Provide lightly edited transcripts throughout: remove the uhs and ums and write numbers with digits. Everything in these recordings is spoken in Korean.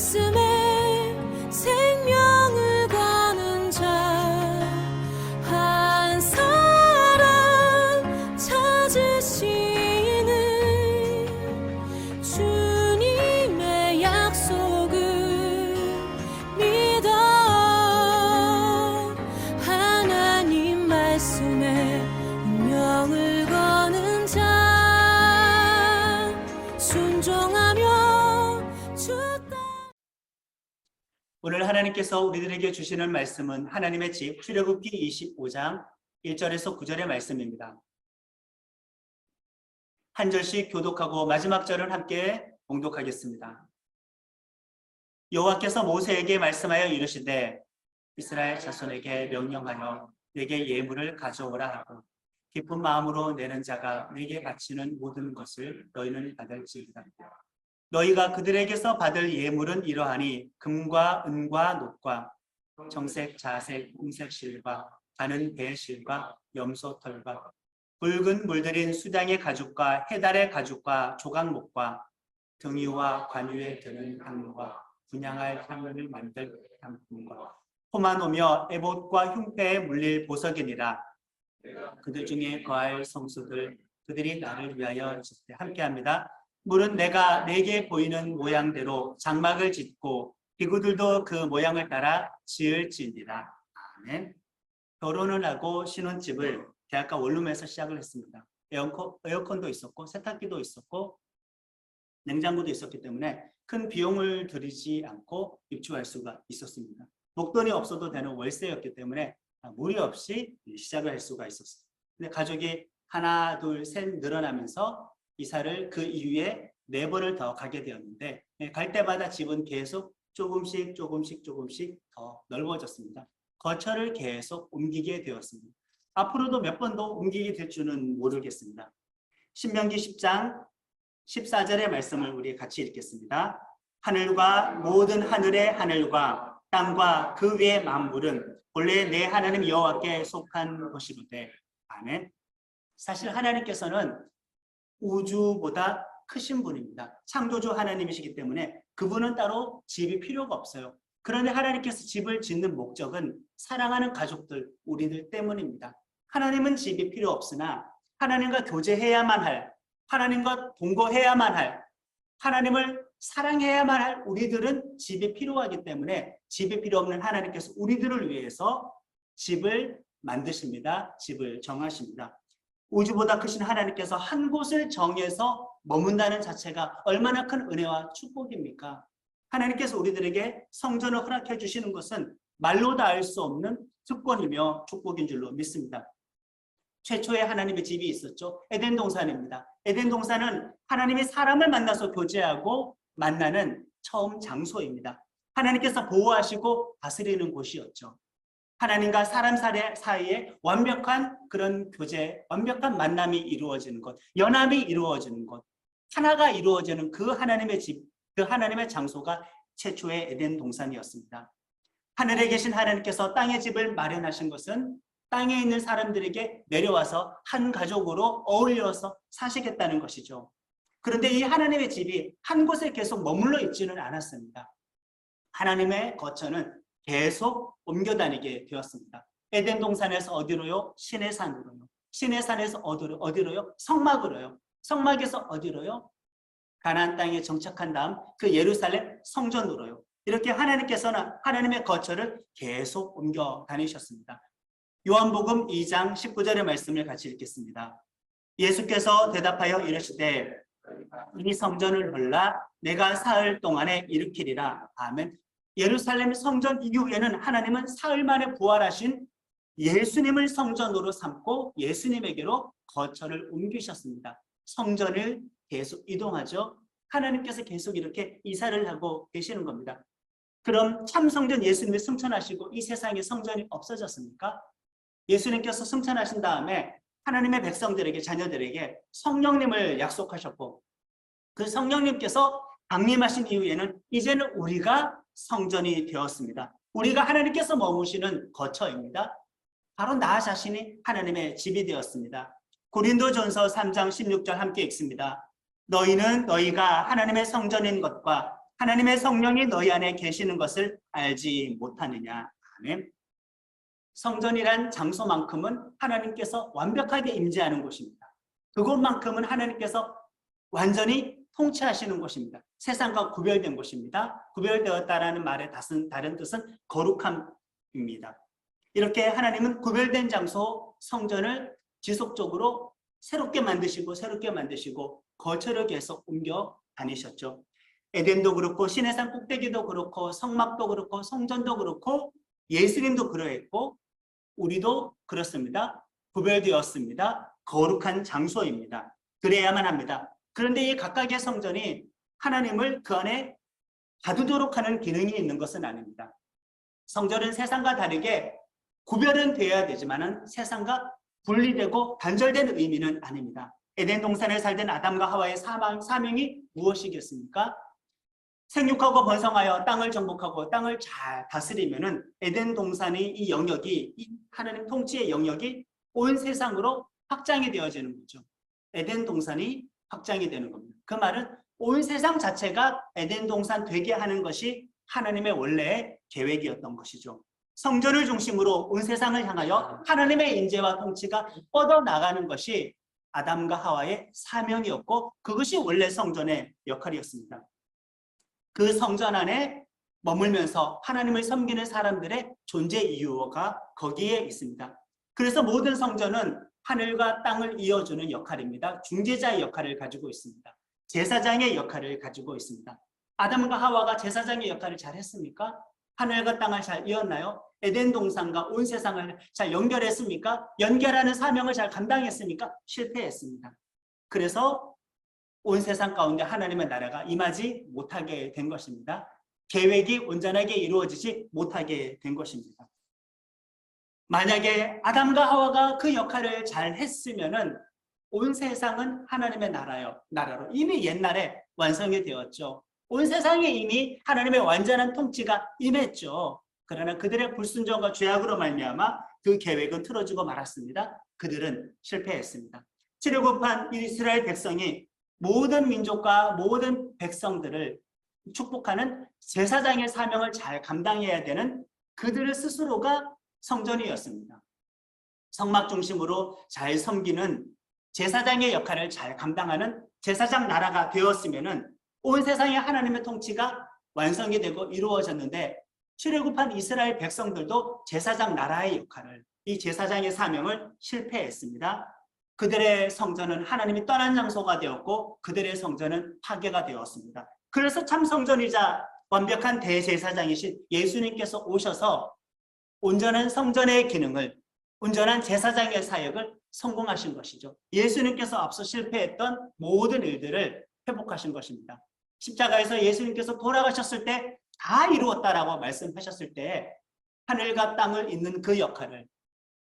말씀에 생명을 거는 자 한 사람 찾으시는 주님의 약속을 믿어 하나님 말씀에 운명을 거는 자 순종하며 주 오늘 하나님께서 우리들에게 주시는 말씀은 하나님의 집 출애굽기 25장 1절에서 9절의 말씀입니다. 한 절씩 교독하고 마지막 절은 함께 봉독하겠습니다. 여호와께서 모세에게 말씀하여 이르시되 이스라엘 자손에게 명령하여 내게 예물을 가져오라 하고 기쁜 마음으로 내는 자가 내게 바치는 모든 것을 너희는 받을지니라. 너희가 그들에게서 받을 예물은 이러하니 금과 은과 놋과 정색, 자색, 홍색 실과 가는 배 실과 염소 털과 붉은 물들인 수량의 가죽과 해달의 가죽과 조각목과 등유와 관유에 드는 향과 분향할 향을 만들 향품과 포만오며 에봇과 흉패에 물릴 보석이니라. 그들 중에 거할 성수들 그들이 나를 위하여 짓되 함께합니다. 물은 내가 내게 보이는 모양대로 장막을 짓고 기구들도 그 모양을 따라 지을지니라. 아멘. 결혼을 하고 신혼집을 대학가 원룸에서 시작을 했습니다. 에어컨도 있었고 세탁기도 있었고 냉장고도 있었기 때문에 큰 비용을 들이지 않고 입주할 수가 있었습니다. 목돈이 없어도 되는 월세였기 때문에 무리 없이 시작을 할 수가 있었습니다. 근데 가족이 하나, 둘, 셋 늘어나면서 이사를 그 이후에 4번을 더 가게 되었는데 갈 때마다 집은 계속 조금씩 더 넓어졌습니다. 거처를 계속 옮기게 되었습니다. 앞으로도 몇 번 더 옮기게 될 줄은 모르겠습니다. 신명기 10장 14절의 말씀을 우리 같이 읽겠습니다. 하늘과 모든 하늘의 하늘과 땅과 그 위의 만물은 본래 내 하나님 여호와께 속한 것이로되. 아멘. 사실 하나님께서는 우주보다 크신 분입니다. 창조주 하나님이시기 때문에 그분은 따로 집이 필요가 없어요. 그런데 하나님께서 집을 짓는 목적은 사랑하는 가족들, 우리들 때문입니다. 하나님은 집이 필요 없으나 하나님과 교제해야만 할, 하나님과 동거해야만 할, 하나님을 사랑해야만 할 우리들은 집이 필요하기 때문에 집이 필요 없는 하나님께서 우리들을 위해서 집을 만드십니다. 집을 정하십니다. 우주보다 크신 하나님께서 한 곳을 정해서 머문다는 자체가 얼마나 큰 은혜와 축복입니까? 하나님께서 우리들에게 성전을 허락해 주시는 것은 말로 다 알 수 없는 특권이며 축복인 줄로 믿습니다. 최초에 하나님의 집이 있었죠. 에덴 동산입니다. 에덴 동산은 하나님이 사람을 만나서 교제하고 만나는 처음 장소입니다. 하나님께서 보호하시고 다스리는 곳이었죠. 하나님과 사람 사이에 완벽한 그런 교제, 완벽한 만남이 이루어지는 것, 연합이 이루어지는 것, 하나가 이루어지는 그 하나님의 집, 그 하나님의 장소가 최초의 에덴 동산이었습니다. 하늘에 계신 하나님께서 땅의 집을 마련하신 것은 땅에 있는 사람들에게 내려와서 한 가족으로 어울려서 사시겠다는 것이죠. 그런데 이 하나님의 집이 한 곳에 계속 머물러 있지는 않았습니다. 하나님의 거처는 계속 옮겨 다니게 되었습니다. 에덴 동산에서 어디로요? 시내산으로요. 시내산에서 어디로요? 성막으로요. 성막에서 어디로요? 가나안 땅에 정착한 다음 그 예루살렘 성전으로요. 이렇게 하나님께서는 하나님의 거처를 계속 옮겨 다니셨습니다. 요한복음 2장 19절의 말씀을 같이 읽겠습니다. 예수께서 대답하여 이르시되 이 성전을 헐라 내가 사흘 동안에 일으키리라. 아멘. 예루살렘 성전 이후에는 하나님은 사흘 만에 부활하신 예수님을 성전으로 삼고 예수님에게로 거처를 옮기셨습니다. 성전을 계속 이동하죠. 하나님께서 계속 이렇게 이사를 하고 계시는 겁니다. 그럼 참 성전 예수님이 승천하시고 이 세상에 성전이 없어졌습니까? 예수님께서 승천하신 다음에 하나님의 백성들에게, 자녀들에게 성령님을 약속하셨고 그 성령님께서 강림하신 이후에는 이제는 우리가 성전이 되었습니다. 우리가 하나님께서 머무시는 거처입니다. 바로 나 자신이 하나님의 집이 되었습니다. 고린도전서 3장 16절 함께 읽습니다. 너희는 너희가 하나님의 성전인 것과 하나님의 성령이 너희 안에 계시는 것을 알지 못하느냐. 아멘. 성전이란 장소만큼은 하나님께서 완벽하게 임재하는 곳입니다. 그곳만큼은 하나님께서 완전히 통치하시는 곳입니다. 세상과 구별된 곳입니다. 구별되었다라는 말의 다른 뜻은 거룩함입니다. 이렇게 하나님은 구별된 장소 성전을 지속적으로 새롭게 만드시고 거처를 계속 옮겨 다니셨죠. 에덴도 그렇고 시내산 꼭대기도 그렇고 성막도 그렇고 성전도 그렇고 예수님도 그러했고 우리도 그렇습니다. 구별되었습니다. 거룩한 장소입니다. 그래야만 합니다. 그런데 이 각각의 성전이 하나님을 그 안에 가두도록 하는 기능이 있는 것은 아닙니다. 성전은 세상과 다르게 구별은 되어야 되지만 세상과 분리되고 단절된 의미는 아닙니다. 에덴 동산에 살던 아담과 하와의 사명이 무엇이겠습니까? 생육하고 번성하여 땅을 정복하고 땅을 잘 다스리면은 에덴 동산의 이 영역이, 이 하나님 통치의 영역이 온 세상으로 확장이 되어지는 거죠. 에덴 동산이 확장이 되는 겁니다. 그 말은 온 세상 자체가 에덴 동산 되게 하는 것이 하나님의 원래의 계획이었던 것이죠. 성전을 중심으로 온 세상을 향하여 하나님의 인재와 통치가 뻗어나가는 것이 아담과 하와의 사명이었고 그것이 원래 성전의 역할이었습니다. 그 성전 안에 머물면서 하나님을 섬기는 사람들의 존재 이유가 거기에 있습니다. 그래서 모든 성전은 하늘과 땅을 이어주는 역할입니다. 중재자의 역할을 가지고 있습니다. 제사장의 역할을 가지고 있습니다. 아담과 하와가 제사장의 역할을 잘 했습니까? 하늘과 땅을 잘 이었나요? 에덴 동산과 온 세상을 잘 연결했습니까? 연결하는 사명을 잘 감당했습니까? 실패했습니다. 그래서 온 세상 가운데 하나님의 나라가 임하지 못하게 된 것입니다. 계획이 온전하게 이루어지지 못하게 된 것입니다. 만약에 아담과 하와가 그 역할을 잘 했으면은 온 세상은 하나님의 나라로 이미 옛날에 완성이 되었죠. 온 세상에 이미 하나님의 완전한 통치가 임했죠. 그러나 그들의 불순종과 죄악으로 말미암아 그 계획은 틀어지고 말았습니다. 그들은 실패했습니다. 출애굽한 이스라엘 백성이 모든 민족과 모든 백성들을 축복하는 제사장의 사명을 잘 감당해야 되는 그들 스스로가 성전이었습니다. 성막 중심으로 잘 섬기는 제사장의 역할을 잘 감당하는 제사장 나라가 되었으면은 온 세상에 하나님의 통치가 완성이 되고 이루어졌는데 출애굽한 이스라엘 백성들도 제사장 나라의 역할을, 이 제사장의 사명을 실패했습니다. 그들의 성전은 하나님이 떠난 장소가 되었고 그들의 성전은 파괴가 되었습니다. 그래서 참 성전이자 완벽한 대제사장이신 예수님께서 오셔서 온전한 성전의 기능을, 온전한 제사장의 사역을 성공하신 것이죠. 예수님께서 앞서 실패했던 모든 일들을 회복하신 것입니다. 십자가에서 예수님께서 돌아가셨을 때 다 이루었다라고 말씀하셨을 때 하늘과 땅을 잇는 그 역할을,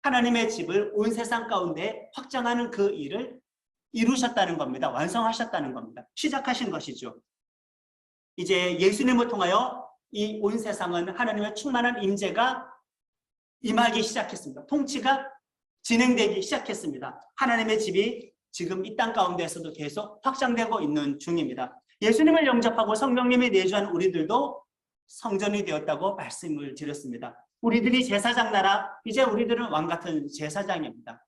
하나님의 집을 온 세상 가운데 확장하는 그 일을 이루셨다는 겁니다. 완성하셨다는 겁니다. 시작하신 것이죠. 이제 예수님을 통하여 이 온 세상은 하나님의 충만한 임재가 임하기 시작했습니다. 통치가 진행되기 시작했습니다. 하나님의 집이 지금 이 땅 가운데에서도 계속 확장되고 있는 중입니다. 예수님을 영접하고 성령님이 내주한 우리들도 성전이 되었다고 말씀을 드렸습니다. 우리들이 제사장 나라, 이제 우리들은 왕같은 제사장입니다.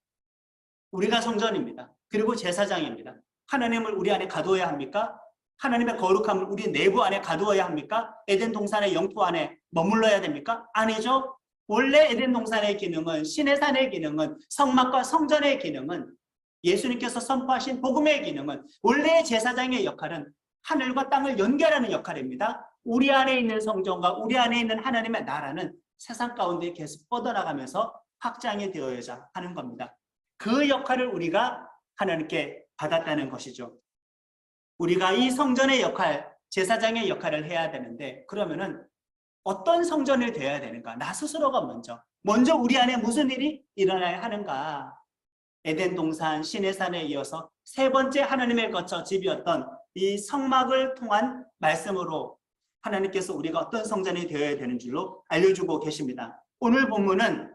우리가 성전입니다. 그리고 제사장입니다. 하나님을 우리 안에 가두어야 합니까? 하나님의 거룩함을 우리 내부 안에 가두어야 합니까? 에덴 동산의 영토 안에 머물러야 됩니까? 아니죠. 원래 에덴 동산의 기능은, 시내산의 기능은, 성막과 성전의 기능은, 예수님께서 선포하신 복음의 기능은, 원래 제사장의 역할은 하늘과 땅을 연결하는 역할입니다. 우리 안에 있는 성전과 우리 안에 있는 하나님의 나라는 세상 가운데 계속 뻗어나가면서 확장이 되어야자 하는 겁니다. 그 역할을 우리가 하나님께 받았다는 것이죠. 우리가 이 성전의 역할, 제사장의 역할을 해야 되는데 그러면은 어떤 성전이 되어야 되는가? 나 스스로가 먼저 우리 안에 무슨 일이 일어나야 하는가? 에덴 동산, 시내산에 이어서 세 번째 하나님의 거처 집이었던 이 성막을 통한 말씀으로 하나님께서 우리가 어떤 성전이 되어야 되는 줄로 알려주고 계십니다. 오늘 본문은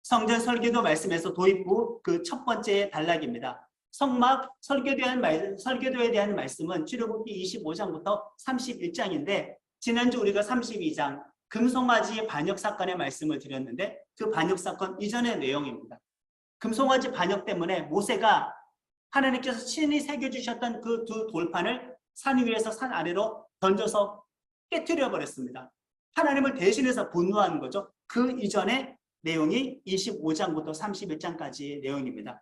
성전 설계도 말씀에서 도입부 그 첫 번째 단락입니다. 성막 설계도에 대한 말씀은 출애굽기 25장부터 31장인데 지난주 우리가 32장 금송아지 반역 사건의 말씀을 드렸는데 그 반역 사건 이전의 내용입니다. 금송아지 반역 때문에 모세가 하나님께서 친히 새겨주셨던 그 두 돌판을 산 위에서 산 아래로 던져서 깨트려 버렸습니다. 하나님을 대신해서 분노하는 거죠. 그 이전의 내용이 25장부터 31장까지의 내용입니다.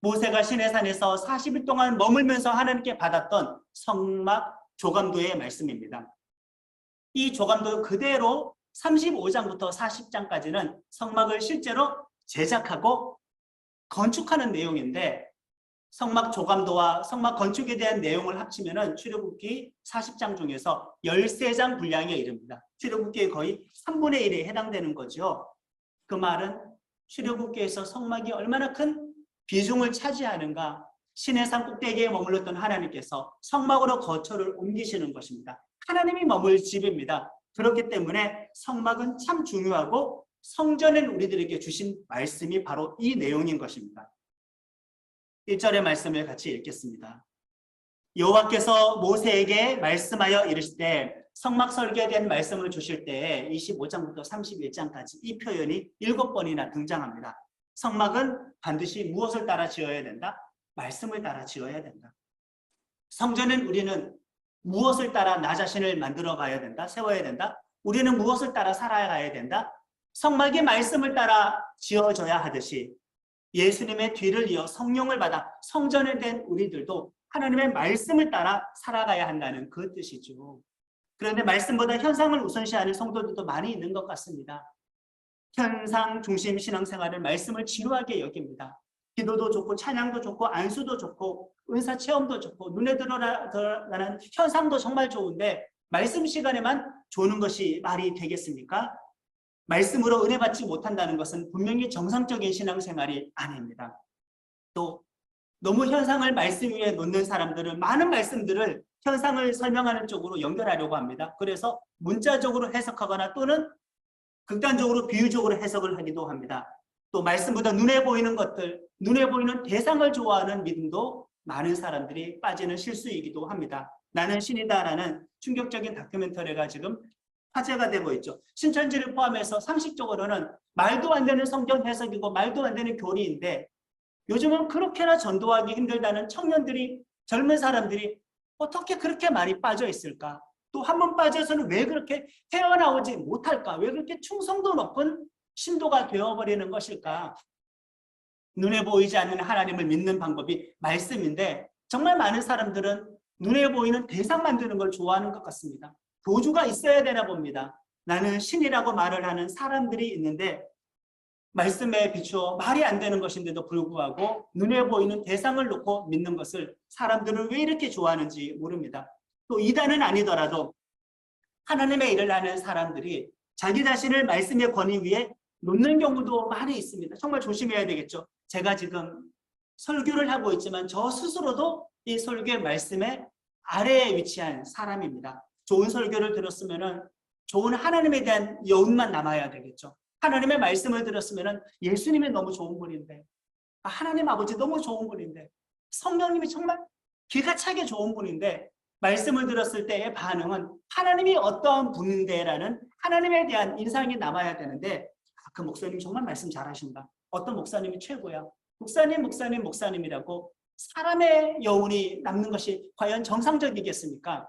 모세가 시내산에서 40일 동안 머물면서 하나님께 받았던 성막 조감도의 말씀입니다. 이 조감도 그대로 35장부터 40장까지는 성막을 실제로 제작하고 건축하는 내용인데 성막 조감도와 성막 건축에 대한 내용을 합치면 출애굽기 40장 중에서 13장 분량에 이릅니다. 출애굽기의 거의 3분의 1에 해당되는 거죠. 그 말은 출애굽기에서 성막이 얼마나 큰 비중을 차지하는가, 시내산 꼭대기에 머물렀던 하나님께서 성막으로 거처를 옮기시는 것입니다. 하나님이 머물 집입니다. 그렇기 때문에 성막은 참 중요하고 성전은 우리들에게 주신 말씀이 바로 이 내용인 것입니다. 1절의 말씀을 같이 읽겠습니다. 여호와께서 모세에게 말씀하여 이르시되 성막 설계에 대한 말씀을 주실 때 25장부터 31장까지 이 표현이 7번이나 등장합니다. 성막은 반드시 무엇을 따라 지어야 된다? 말씀을 따라 지어야 된다. 성전은 우리는 무엇을 따라 나 자신을 만들어 가야 된다? 세워야 된다? 우리는 무엇을 따라 살아가야 된다? 성막이 말씀을 따라 지어져야 하듯이 예수님의 뒤를 이어 성령을 받아 성전에 된 우리들도 하나님의 말씀을 따라 살아가야 한다는 그 뜻이죠. 그런데 말씀보다 현상을 우선시하는 성도들도 많이 있는 것 같습니다. 현상 중심 신앙생활을 말씀을 지루하게 여깁니다. 기도도 좋고 찬양도 좋고 안수도 좋고 은사 체험도 좋고 눈에 드러나는 현상도 정말 좋은데 말씀 시간에만 조는 것이 말이 되겠습니까? 말씀으로 은혜 받지 못한다는 것은 분명히 정상적인 신앙생활이 아닙니다. 또 너무 현상을 말씀 위에 놓는 사람들은 많은 말씀들을 현상을 설명하는 쪽으로 연결하려고 합니다. 그래서 문자적으로 해석하거나 또는 극단적으로 비유적으로 해석을 하기도 합니다. 또 말씀보다 눈에 보이는 것들, 눈에 보이는 대상을 좋아하는 믿음도 많은 사람들이 빠지는 실수이기도 합니다. 나는 신이다라는 충격적인 다큐멘터리가 지금 화제가 되고 있죠. 신천지를 포함해서 상식적으로는 말도 안 되는 성경 해석이고 말도 안 되는 교리인데 요즘은 그렇게나 전도하기 힘들다는 청년들이, 젊은 사람들이 어떻게 그렇게 많이 빠져 있을까? 또 한 번 빠져서는 왜 그렇게 헤어나오지 못할까? 왜 그렇게 충성도 높은 신도가 되어버리는 것일까? 눈에 보이지 않는 하나님을 믿는 방법이 말씀인데 정말 많은 사람들은 눈에 보이는 대상 만드는 걸 좋아하는 것 같습니다. 도주가 있어야 되나 봅니다. 나는 신이라고 말을 하는 사람들이 있는데 말씀에 비추어 말이 안 되는 것인데도 불구하고 눈에 보이는 대상을 놓고 믿는 것을 사람들은 왜 이렇게 좋아하는지 모릅니다. 또 이단은 아니더라도 하나님의 일을 하는 사람들이 자기 자신을 말씀의 권위 위에 놓는 경우도 많이 있습니다. 정말 조심해야 되겠죠. 제가 지금 설교를 하고 있지만 저 스스로도 이 설교의 말씀의 아래에 위치한 사람입니다. 좋은 설교를 들었으면 좋은 하나님에 대한 여운만 남아야 되겠죠. 하나님의 말씀을 들었으면 예수님이 너무 좋은 분인데, 하나님 아버지 너무 좋은 분인데, 성령님이 정말 기가 차게 좋은 분인데 말씀을 들었을 때의 반응은 하나님이 어떠한 분인데라는 하나님에 대한 인상이 남아야 되는데 그 목사님 정말 말씀 잘하신다. 어떤 목사님이 최고야. 목사님이라고 사람의 여운이 남는 것이 과연 정상적이겠습니까?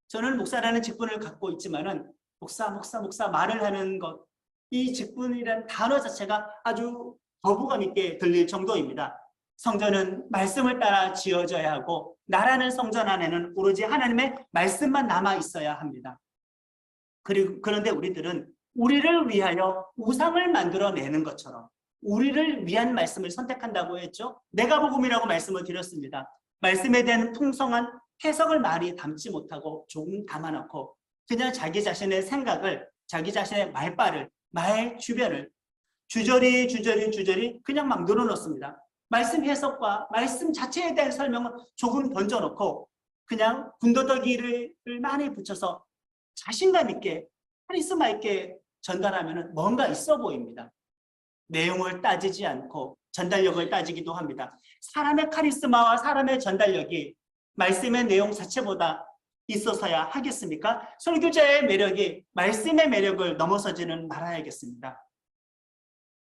저는 목사라는 직분을 갖고 있지만은 목사 말을 하는 것, 이 직분이라는 단어 자체가 아주 거부감 있게 들릴 정도입니다. 성전은 말씀을 따라 지어져야 하고 나라는 성전 안에는 오로지 하나님의 말씀만 남아 있어야 합니다. 그런데 우리들은 우리를 위하여 우상을 만들어내는 것처럼 우리를 위한 말씀을 선택한다고 했죠. 내가복음이라고 말씀을 드렸습니다. 말씀에 대한 풍성한 해석을 많이 담지 못하고 조금 담아놓고 그냥 자기 자신의 생각을, 자기 자신의 말발을, 말 주변을 주저리 그냥 막 늘어놓습니다. 말씀 해석과 말씀 자체에 대한 설명은 조금 던져놓고 그냥 군더더기를 많이 붙여서 자신감 있게, 카리스마 있게 전달하면 뭔가 있어 보입니다. 내용을 따지지 않고 전달력을 따지기도 합니다. 사람의 카리스마와 사람의 전달력이 말씀의 내용 자체보다 있어서야 하겠습니까? 설교자의 매력이 말씀의 매력을 넘어서지는 말아야겠습니다.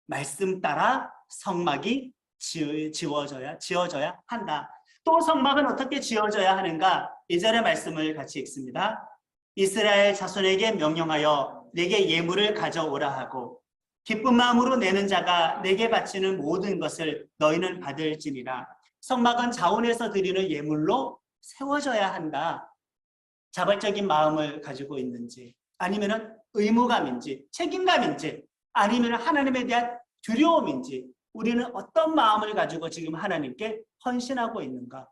말씀 따라 성막이 지어져야 한다. 또 성막은 어떻게 지어져야 하는가? 2절의 말씀을 같이 읽습니다. 이스라엘 자손에게 명령하여 내게 예물을 가져오라 하고 기쁜 마음으로 내는 자가 내게 바치는 모든 것을 너희는 받을지니라. 성막은 자원에서 드리는 예물로 세워져야 한다. 자발적인 마음을 가지고 있는지, 아니면 의무감인지, 책임감인지, 아니면 하나님에 대한 두려움인지, 우리는 어떤 마음을 가지고 지금 하나님께 헌신하고 있는가?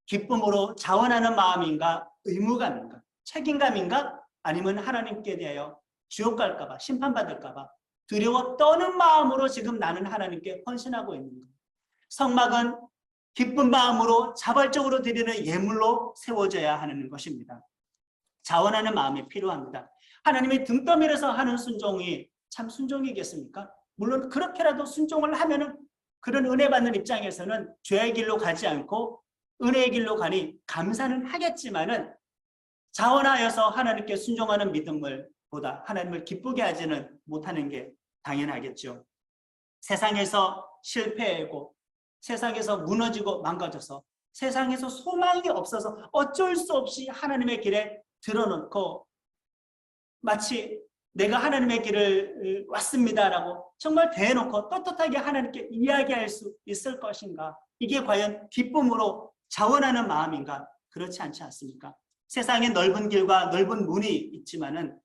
기쁨으로 자원하는 마음인가? 의무감인가? 책임감인가? 아니면 하나님께 대하여 지옥 갈까봐, 심판받을까봐 두려워 떠는 마음으로 지금 나는 하나님께 헌신하고 있는가? 성막은 기쁜 마음으로 자발적으로 드리는 예물로 세워져야 하는 것입니다. 자원하는 마음이 필요합니다. 하나님이 등 떠밀어서 하는 순종이 참 순종이겠습니까? 물론 그렇게라도 순종을 하면은 그런 은혜 받는 입장에서는 죄의 길로 가지 않고 은혜의 길로 가니 감사는 하겠지만은 자원하여서 하나님께 순종하는 믿음을 보다 하나님을 기쁘게 하지는 못하는 게 당연하겠죠. 세상에서 실패하고 세상에서 무너지고 망가져서 세상에서 소망이 없어서 어쩔 수 없이 하나님의 길에 들어놓고 마치 내가 하나님의 길을 왔습니다라고 정말 대놓고 떳떳하게 하나님께 이야기할 수 있을 것인가? 이게 과연 기쁨으로 자원하는 마음인가? 그렇지 않지 않습니까? 세상에 넓은 길과 넓은 문이 있지만은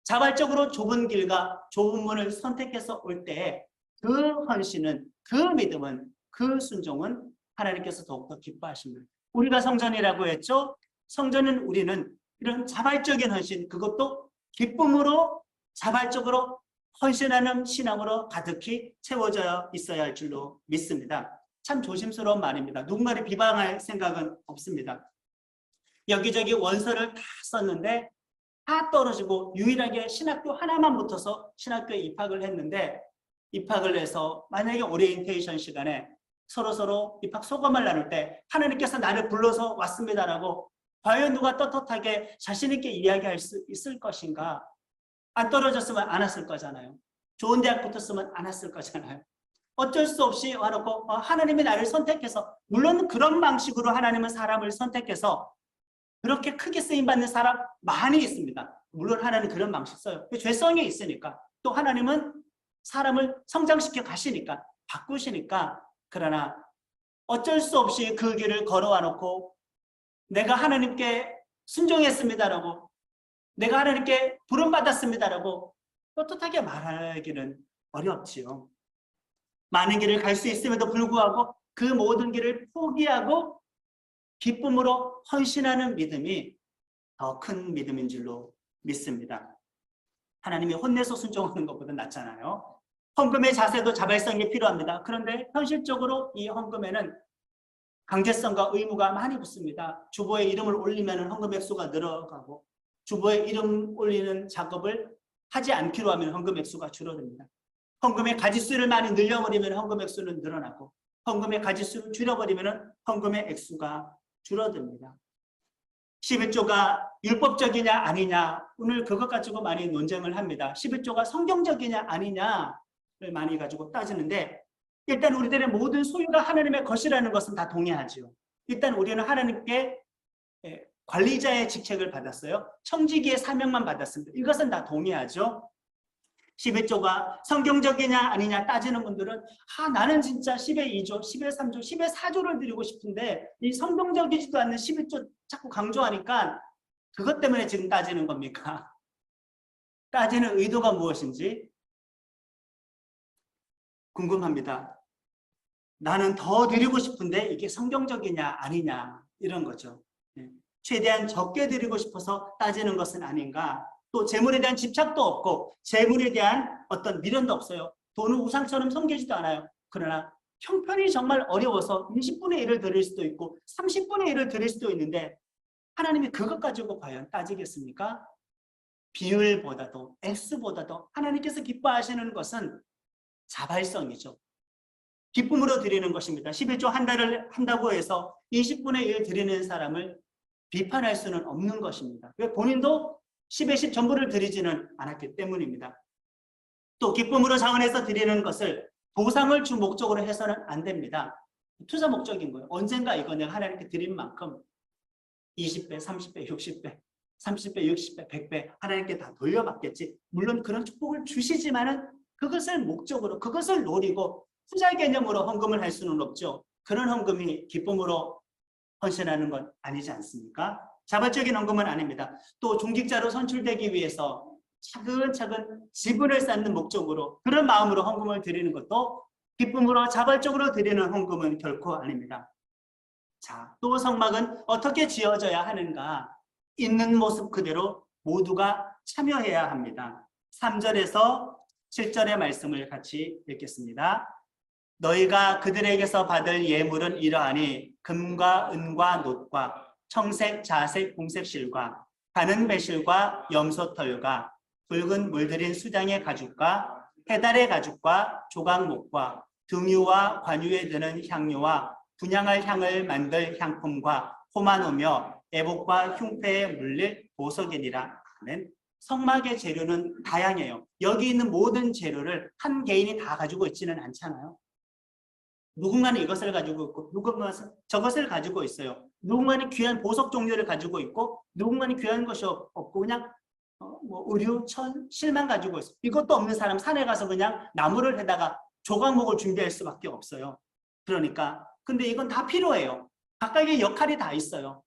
자발적으로 좁은 길과 좁은 문을 선택해서 올 때 그 헌신은, 그 믿음은, 그 순종은 하나님께서 더욱더 기뻐하십니다. 우리가 성전이라고 했죠? 성전은 우리는 이런 자발적인 헌신, 그것도 기쁨으로 자발적으로 헌신하는 신앙으로 가득히 채워져 있어야 할 줄로 믿습니다. 참 조심스러운 말입니다. 누군가를 비방할 생각은 없습니다. 여기저기 원서를 다 썼는데 다 떨어지고 유일하게 신학교 하나만 붙어서 신학교에 입학을 했는데 입학을 해서 만약에 오리엔테이션 시간에 서로 입학 소감을 나눌 때 하나님께서 나를 불러서 왔습니다라고 과연 누가 떳떳하게 자신 있게 이야기할 수 있을 것인가? 안 떨어졌으면 안 왔을 거잖아요. 좋은 대학 붙었으면 안 왔을 거잖아요. 어쩔 수 없이 와놓고 하나님이 나를 선택해서, 물론 그런 방식으로 하나님은 사람을 선택해서 그렇게 크게 쓰임받는 사람 많이 있습니다. 물론 하나님은 그런 방식 써요. 죄성이 있으니까. 또 하나님은 사람을 성장시켜 가시니까, 바꾸시니까. 그러나 어쩔 수 없이 그 길을 걸어와 놓고 내가 하나님께 순종했습니다라고, 내가 하나님께 부름받았습니다라고 떳떳하게 말하기는 어렵지요. 많은 길을 갈 수 있음에도 불구하고 그 모든 길을 포기하고 기쁨으로 헌신하는 믿음이 더 큰 믿음인 줄로 믿습니다. 하나님이 혼내서 순종하는 것보다 낫잖아요. 헌금의 자세도 자발성이 필요합니다. 그런데 현실적으로 이 헌금에는 강제성과 의무가 많이 붙습니다. 주보에 이름을 올리면 헌금 액수가 늘어가고 주보에 이름 올리는 작업을 하지 않기로 하면 헌금 액수가 줄어듭니다. 헌금의 가지수를 많이 늘려버리면 헌금 액수는 늘어나고 헌금의 가지수를 줄여버리면 헌금의 액수가 줄어듭니다. 11조가 율법적이냐 아니냐, 오늘 그것 가지고 많이 논쟁을 합니다. 11조가 성경적이냐 아니냐를 많이 가지고 따지는데 일단 우리들의 모든 소유가 하나님의 것이라는 것은 다 동의하죠. 일단 우리는 하나님께 관리자의 직책을 받았어요. 청지기의 사명만 받았습니다. 이것은 다 동의하죠. 11조가 성경적이냐 아니냐 따지는 분들은 나는 진짜 10의 2조, 10의 3조, 10의 4조를 드리고 싶은데 이 성경적이지도 않는 11조 자꾸 강조하니까 그것 때문에 지금 따지는 겁니까? 따지는 의도가 무엇인지 궁금합니다. 나는 더 드리고 싶은데 이게 성경적이냐 아니냐 이런 거죠. 최대한 적게 드리고 싶어서 따지는 것은 아닌가. 또 재물에 대한 집착도 없고 재물에 대한 어떤 미련도 없어요. 돈은 우상처럼 섬기지도 않아요. 그러나 형편이 정말 어려워서 20분의 1을 드릴 수도 있고 30분의 1을 드릴 수도 있는데 하나님이 그것 가지고 과연 따지겠습니까? 비율보다도 X보다도 하나님께서 기뻐하시는 것은 자발성이죠. 기쁨으로 드리는 것입니다. 11조 한 달을 한다고 해서 20분의 1 드리는 사람을 비판할 수는 없는 것입니다. 왜? 본인도 10의 10 전부를 드리지는 않았기 때문입니다. 또 기쁨으로 자원해서 드리는 것을 보상을 주 목적으로 해서는 안 됩니다. 투자 목적인 거예요. 언젠가 이거 내가 하나님께 드린 만큼 20배, 30배, 60배, 30배, 60배, 100배 하나님께 다 돌려받겠지. 물론 그런 축복을 주시지만은 그것을 목적으로, 그것을 노리고 투자 개념으로 헌금을 할 수는 없죠. 그런 헌금이 기쁨으로 헌신하는 건 아니지 않습니까? 자발적인 헌금은 아닙니다. 또 중직자로 선출되기 위해서 차근차근 지분을 쌓는 목적으로 그런 마음으로 헌금을 드리는 것도 기쁨으로 자발적으로 드리는 헌금은 결코 아닙니다. 자, 또 성막은 어떻게 지어져야 하는가? 있는 모습 그대로 모두가 참여해야 합니다. 3절에서 7절의 말씀을 같이 읽겠습니다. 너희가 그들에게서 받을 예물은 이러하니 금과 은과 놋과 청색, 자색, 홍색 실과 가는 배실과 염소털과 붉은 물들인 수장의 가죽과 해달의 가죽과 조각목과 등유와 관유에 드는 향료와 분향할 향을 만들 향품과 호마노며 애복과 흉패에 물릴 보석이니라 하는 성막의 재료는 다양해요. 여기 있는 모든 재료를 한 개인이 다 가지고 있지는 않잖아요. 누군가는 이것을 가지고 있고 누군가는 저것을 가지고 있어요. 누군가는 귀한 보석 종류를 가지고 있고 누군가는 귀한 것이 없고 그냥 의류, 천, 실만 가지고 있어요. 이것도 없는 사람 산에 가서 그냥 나무를 해다가 조각목을 준비할 수밖에 없어요. 그러니까 근데 이건 다 필요해요. 각각의 역할이 다 있어요.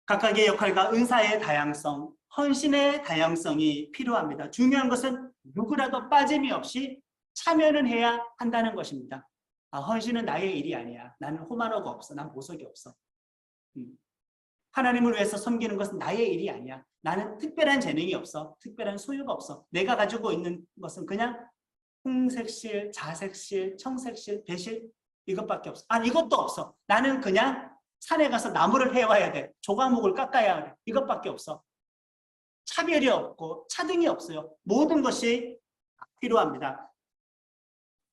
각각의 역할과 은사의 다양성, 헌신의 다양성이 필요합니다. 중요한 것은 누구라도 빠짐이 없이 참여는 해야 한다는 것입니다. 헌신은 나의 일이 아니야. 나는 호마노가 없어. 난 보석이 없어. 하나님을 위해서 섬기는 것은 나의 일이 아니야. 나는 특별한 재능이 없어. 특별한 소유가 없어. 내가 가지고 있는 것은 그냥 홍색실, 자색실, 청색실, 배실 이것밖에 없어. 이것도 없어. 나는 그냥 산에 가서 나무를 해와야 돼. 조각목을 깎아야 돼. 이것밖에 없어. 차별이 없고 차등이 없어요. 모든 것이 필요합니다.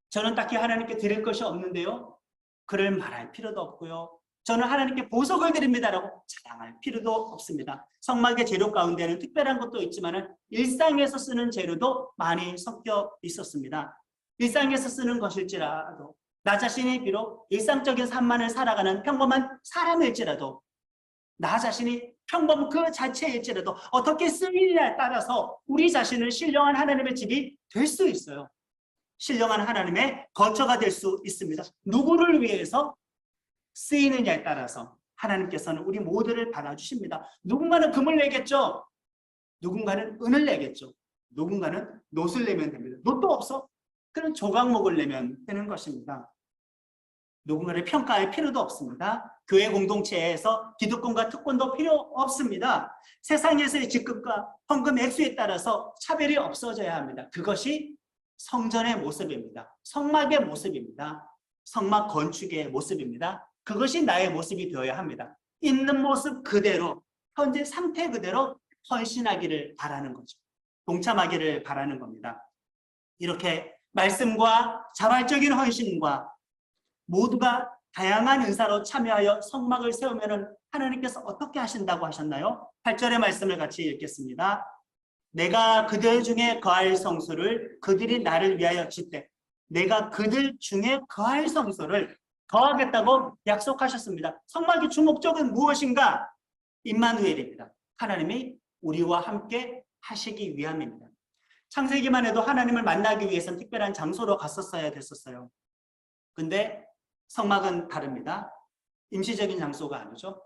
저는 딱히 하나님께 드릴 것이 없는데요. 그를 말할 필요도 없고요. 저는 하나님께 보석을 드립니다라고 자랑할 필요도 없습니다. 성막의 재료 가운데는 특별한 것도 있지만 일상에서 쓰는 재료도 많이 섞여 있었습니다. 일상에서 쓰는 것일지라도 나 자신이 비록 일상적인 삶만을 살아가는 평범한 사람일지라도 나 자신이 평범 그 자체일지라도 어떻게 쓰느냐에 따라서 우리 자신은 신령한 하나님의 집이 될 수 있어요. 신령한 하나님의 거처가 될 수 있습니다. 누구를 위해서 쓰이느냐에 따라서 하나님께서는 우리 모두를 받아주십니다. 누군가는 금을 내겠죠. 누군가는 은을 내겠죠. 누군가는 놋을 내면 됩니다. 놋도 없어? 그런 조각목을 내면 되는 것입니다. 누군가를 평가할 필요도 없습니다. 교회 공동체에서 기득권과 특권도 필요 없습니다. 세상에서의 직급과 헌금 액수에 따라서 차별이 없어져야 합니다. 그것이 성전의 모습입니다. 성막의 모습입니다. 성막 건축의 모습입니다. 그것이 나의 모습이 되어야 합니다. 있는 모습 그대로, 현재 상태 그대로 헌신하기를 바라는 거죠. 동참하기를 바라는 겁니다. 이렇게 말씀과 자발적인 헌신과 모두가 다양한 은사로 참여하여 성막을 세우면 하나님께서 어떻게 하신다고 하셨나요? 8절의 말씀을 같이 읽겠습니다. 내가 그들 중에 거할 성소를 그들이 나를 위하여 짓되 내가 그들 중에 거할 성소를 거하겠다고 약속하셨습니다. 성막의 주목적은 무엇인가? 임마누엘입니다. 하나님이 우리와 함께 하시기 위함입니다. 창세기만 해도 하나님을 만나기 위해서는 특별한 장소로 갔었어야 됐었어요. 근데 성막은 다릅니다. 임시적인 장소가 아니죠.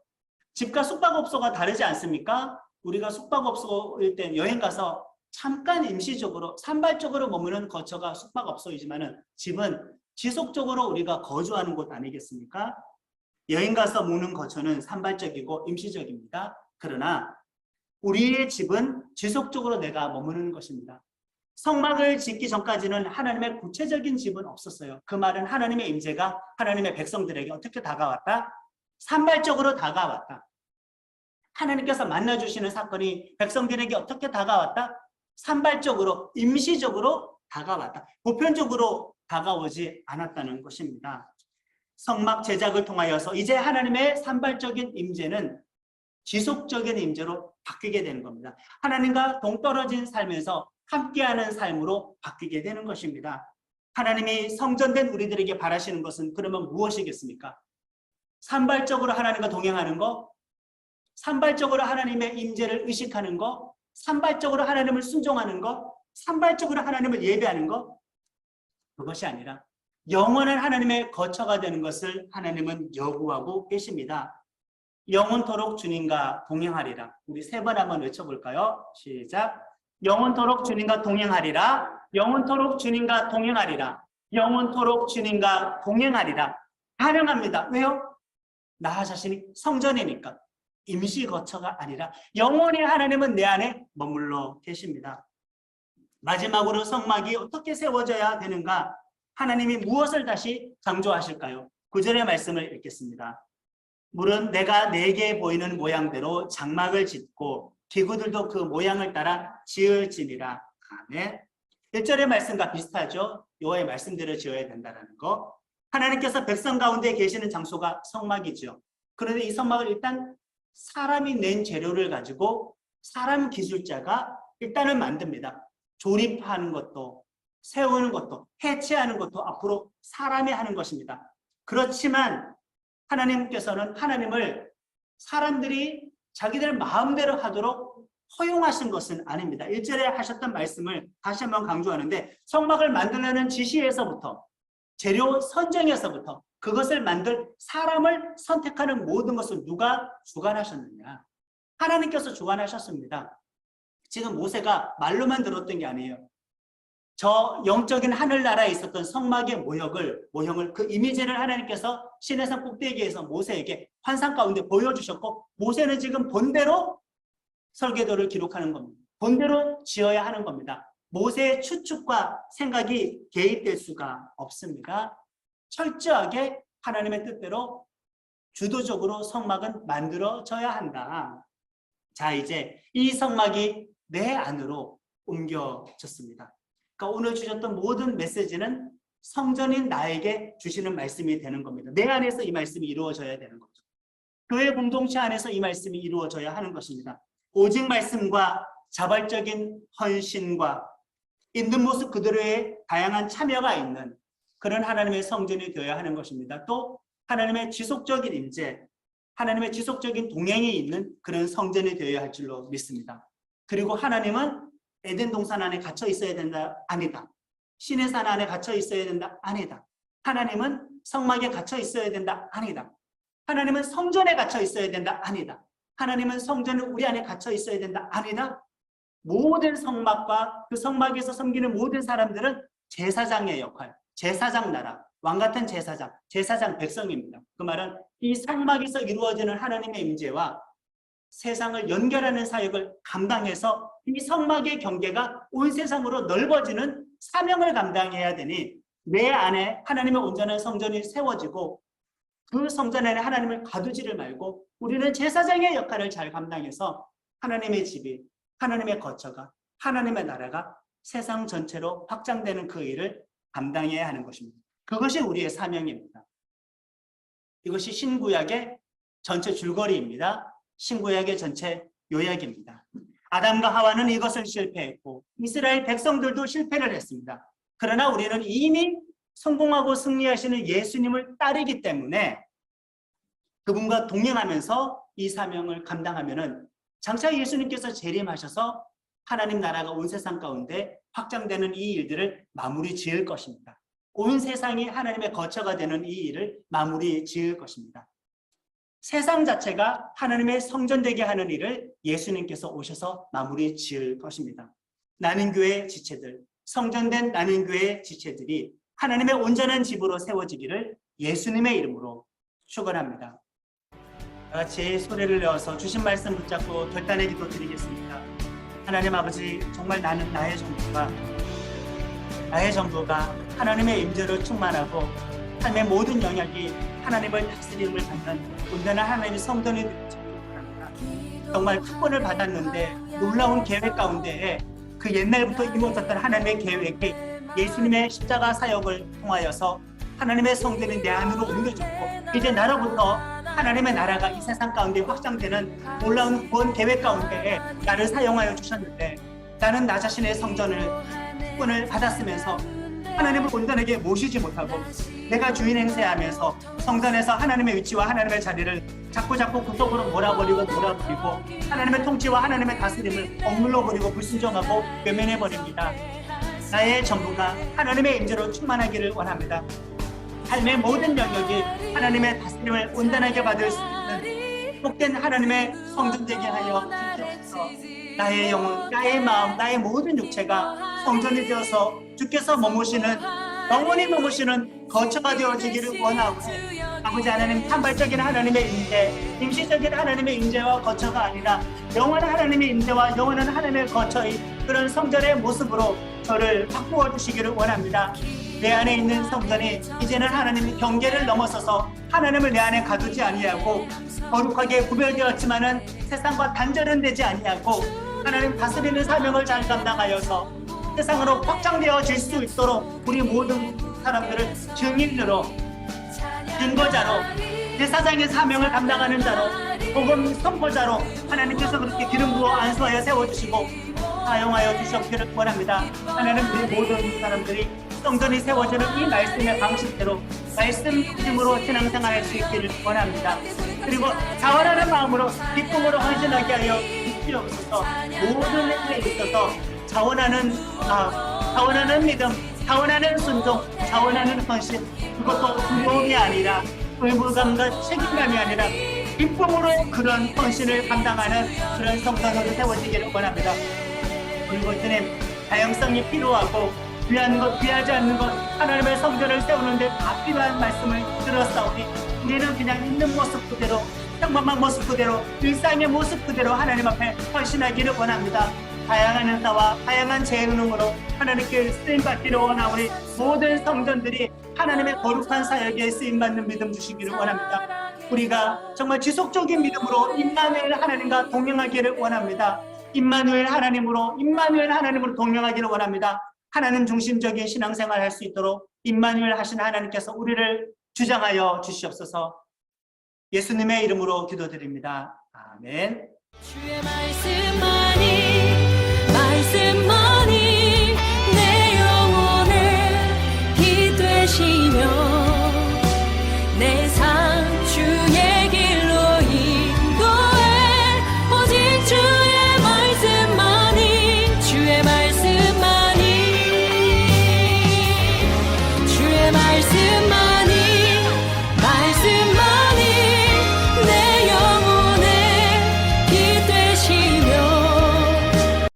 집과 숙박업소가 다르지 않습니까? 우리가 숙박업소일 때 여행 가서 잠깐 임시적으로 산발적으로 머무는 거처가 숙박업소이지만 집은 지속적으로 우리가 거주하는 곳 아니겠습니까? 여행 가서 묵는 거처는 산발적이고 임시적입니다. 그러나 우리의 집은 지속적으로 내가 머무는 것입니다. 성막을 짓기 전까지는 하나님의 구체적인 집은 없었어요. 그 말은 하나님의 임재가 하나님의 백성들에게 어떻게 다가왔다? 산발적으로 다가왔다. 하나님께서 만나주시는 사건이 백성들에게 어떻게 다가왔다? 산발적으로, 임시적으로 다가왔다. 보편적으로 다가오지 않았다는 것입니다. 성막 제작을 통하여서 이제 하나님의 산발적인 임재는 지속적인 임재로 바뀌게 되는 겁니다. 하나님과 동떨어진 삶에서 함께하는 삶으로 바뀌게 되는 것입니다. 하나님이 성전된 우리들에게 바라시는 것은 그러면 무엇이겠습니까? 산발적으로 하나님과 동행하는 것, 산발적으로 하나님의 임재를 의식하는 것, 산발적으로 하나님을 순종하는 것, 산발적으로 하나님을 예배하는 것, 그것이 아니라 영원한 하나님의 거처가 되는 것을 하나님은 요구하고 계십니다. 영원토록 주님과 동행하리라. 우리 세 번 한번 외쳐볼까요? 시작. 영원토록 주님과 동행하리라. 영원토록 주님과 동행하리라. 영원토록 주님과 동행하리라. 가능합니다. 왜요? 나 자신이 성전이니까. 임시 거처가 아니라 영원히 하나님은 내 안에 머물러 계십니다. 마지막으로 성막이 어떻게 세워져야 되는가? 하나님이 무엇을 다시 강조하실까요? 9절의 말씀을 읽겠습니다. 물은 내가 내게 보이는 모양대로 장막을 짓고 기구들도 그 모양을 따라 지을지니라. 아멘. 1절의 말씀과 비슷하죠? 여호와의 말씀대로 지어야 된다는 거. 하나님께서 백성 가운데 계시는 장소가 성막이죠. 그런데 이 성막을 일단 사람이 낸 재료를 가지고 사람 기술자가 일단은 만듭니다. 조립하는 것도, 세우는 것도, 해체하는 것도 앞으로 사람이 하는 것입니다. 그렇지만 하나님께서는 하나님을 사람들이 자기들 마음대로 하도록 허용하신 것은 아닙니다. 1절에 하셨던 말씀을 다시 한번 강조하는데, 성막을 만들려는 지시에서부터, 재료 선정에서부터 그것을 만들 사람을 선택하는 모든 것을 누가 주관하셨느냐? 하나님께서 주관하셨습니다. 지금 모세가 말로만 들었던 게 아니에요. 저 영적인 하늘나라에 있었던 성막의 모형을 그 이미지를 하나님께서 시내산 꼭대기에서 모세에게 환상 가운데 보여주셨고, 모세는 지금 본대로 설계도를 기록하는 겁니다. 본대로 지어야 하는 겁니다. 모세의 추측과 생각이 개입될 수가 없습니다. 철저하게 하나님의 뜻대로 주도적으로 성막은 만들어져야 한다. 자, 이제 이 성막이 내 안으로 옮겨졌습니다. 그러니까 오늘 주셨던 모든 메시지는 성전인 나에게 주시는 말씀이 되는 겁니다. 내 안에서 이 말씀이 이루어져야 되는 거죠. 교회 공동체 안에서 이 말씀이 이루어져야 하는 것입니다. 오직 말씀과 자발적인 헌신과 있는 모습 그대로의 다양한 참여가 있는 그런 하나님의 성전이 되어야 하는 것입니다. 또 하나님의 지속적인 임재, 하나님의 지속적인 동행이 있는 그런 성전이 되어야 할 줄로 믿습니다. 그리고 하나님은 에덴 동산 안에 갇혀 있어야 된다? 아니다. 신의 산 안에 갇혀 있어야 된다? 아니다. 하나님은 성막에 갇혀 있어야 된다? 아니다. 하나님은 성전에 갇혀 있어야 된다? 아니다. 하나님은 성전은 우리 안에 갇혀 있어야 된다? 아니다. 모든 성막과 그 성막에서 섬기는 모든 사람들은 제사장의 역할, 제사장 나라, 왕같은 제사장 백성입니다. 그 말은 이 성막에서 이루어지는 하나님의 임재와 세상을 연결하는 사역을 감당해서 이 성막의 경계가 온 세상으로 넓어지는 사명을 감당해야 되니, 내 안에 하나님의 온전한 성전이 세워지고 그 성전 안에 하나님을 가두지를 말고 우리는 제사장의 역할을 잘 감당해서 하나님의 집이, 하나님의 거처가, 하나님의 나라가 세상 전체로 확장되는 그 일을 감당해야 하는 것입니다. 그것이 우리의 사명입니다. 이것이 신구약의 전체 줄거리입니다. 신구약의 전체 요약입니다. 아담과 하와는 이것을 실패했고 이스라엘 백성들도 실패를 했습니다. 그러나 우리는 이미 성공하고 승리하시는 예수님을 따르기 때문에 그분과 동행하면서 이 사명을 감당하면은 장차 예수님께서 재림하셔서 하나님 나라가 온 세상 가운데 확장되는 이 일들을 마무리 지을 것입니다. 온 세상이 하나님의 거처가 되는 이 일을 마무리 지을 것입니다. 세상 자체가 하나님의 성전되게 하는 일을 예수님께서 오셔서 마무리 지을 것입니다. 나는교회 지체들, 성전된 나는교회 지체들이 하나님의 온전한 집으로 세워지기를 예수님의 이름으로 축원합니다. 다 같이 소리를 내어서 주신 말씀 붙잡고 결단의 기도 드리겠습니다. 하나님 아버지, 정말 나는 나의 전부가 하나님의 임재로 충만하고 삶의 모든 영역이 하나님을 다스림을 받는 온전한 하나님의 성전이 되기를 바랍니다. 정말 특권을 받았는데 놀라운 계획 가운데에 그 옛날부터 이루어졌던 하나님의 계획이 예수님의 십자가 사역을 통하여서 하나님의 성전이 내 안으로 옮겨졌고 이제 나로부터 하나님의 나라가 이 세상 가운데 확장되는 놀라운 구원 계획 가운데 나를 사용하여 주셨는데 나는 나 자신의 성전을 받았으면서 하나님을 온전하게 모시지 못하고 내가 주인 행세하면서 성전에서 하나님의 위치와 하나님의 자리를 자꾸 구석으로 몰아버리고 하나님의 통치와 하나님의 다스림을 억눌러버리고 불순종하고 외면해버립니다. 나의 전부가 하나님의 임재로 충만하기를 원합니다. 삶의 모든 영역이 하나님의 다스림을 온전하게 받을 수 있는 복된 하나님의 성전 되게 하여 주옵소서. 나의 영혼, 나의 마음, 나의 모든 육체가 성전이 되어서 주께서 머무시는 영원히 머무시는 거처가 되어지기를 원하고 아버지 하나님 산발적인 하나님의 임재, 임시적인 하나님의 임재와 거처가 아니라 영원한 하나님의 임재와 영원한 하나님의 거처의 그런 성전의 모습으로 저를 바꾸어 주시기를 원합니다. 내 안에 있는 성전이 이제는 하나님의 경계를 넘어서서 하나님을 내 안에 가두지 아니하고 거룩하게 구별되었지만은 세상과 단절은 되지 아니하고 하나님 다스리는 사명을 잘 감당하여서 세상으로 확장되어질 수 있도록 우리 모든 사람들을 증인으로 증거자로 제사장의 사명을 감당하는 자로 복음 선포자로 하나님께서 그렇게 기름 부어 안수하여 세워주시고 사용하여 주시옵기를 원합니다. 하나님 우리 모든 사람들이 성전이 세워지는 이 말씀의 방식대로 말씀 중심으로 신앙생활할 수 있기를 원합니다. 그리고 자원하는 마음으로 기쁨으로 헌신하게 하여 주시옵소서. 모든 일에 있어서 자원하는 마음, 자원하는 믿음, 자원하는 순종, 자원하는 헌신, 그것도 두려움이 아니라 의무감과 책임감이 아니라 기쁨으로 그런 헌신을 감당하는 그런 성전으로 세워지기를 원합니다. 그리고 주님, 다양성이 필요하고 귀한 것, 귀하지 않는 것, 하나님의 성전을 세우는데 다 필요한 말씀을 들었사오니 우리는 그냥 있는 모습 그대로, 평범한 모습 그대로, 일상의 모습 그대로 하나님 앞에 헌신하기를 원합니다. 다양한 은사와 다양한 재능으로 하나님께 쓰임받기를 원하오니 모든 성전들이 하나님의 거룩한 사역에 쓰임받는 믿음 주시기를 원합니다. 우리가 정말 지속적인 믿음으로 임마누엘 하나님과 동행하기를 원합니다. 임마누엘 하나님으로 동행하기를 원합니다. 하나님 중심적인 신앙생활 할 수 있도록 임마누엘 하신 하나님께서 우리를 주장하여 주시옵소서. 예수님의 이름으로 기도드립니다. 아멘. 주의 말씀만이